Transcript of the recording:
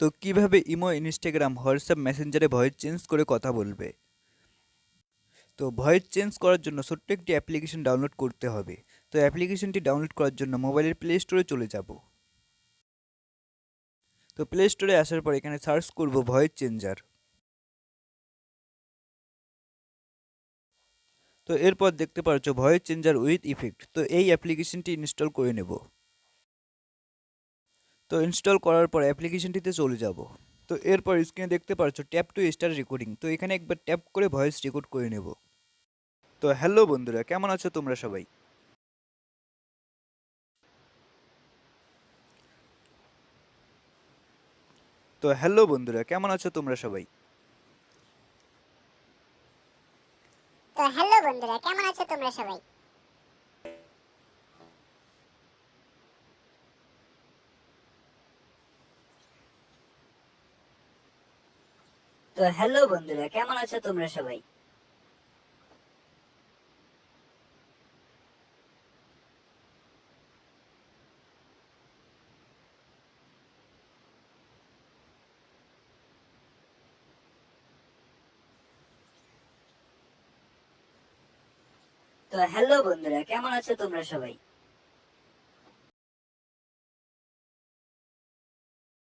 তো কিভাবে imo, Instagram, WhatsApp মেসেঞ্জারে ভয়েস চেঞ্জ করে কথা বলবে। তো ভয়েস চেঞ্জ করার জন্য ছোট্ট একটি অ্যাপ্লিকেশন ডাউনলোড করতে হবে। তো অ্যাপ্লিকেশনটি ডাউনলোড করার জন্য মোবাইলের প্লে স্টোরে চলে যাব। তো প্লে স্টোরে আসার পর এখানে সার্চ করব ভয়েস চেঞ্জার। তো এরপর দেখতে পাচ্ছ ভয়েস চেঞ্জার উইথ ইফেক্ট। তো এই অ্যাপ্লিকেশনটি ইনস্টল করে নেব। তো ইনস্টল করার পর অ্যাপ্লিকেশনটিতে চলে যাব। তো এরপর স্ক্রিনে দেখতে পাচ্ছ ট্যাপ টু স্টার্ট রেকর্ডিং। তো এখানে একবার ট্যাপ করে ভয়েস রেকর্ড করে নেব। তো হ্যালো বন্ধুরা, কেমন আছো তোমরা সবাই? তো হ্যালো বন্ধুরা, কেমন আছো তোমরা সবাই? তো হ্যালো বন্ধুরা, কেমন আছো তোমরা সবাই? তো হ্যালো বন্ধুরা, কেমন আছো তোমরা সবাই? তো হ্যালো বন্ধুরা, কেমন আছো তোমরা সবাই?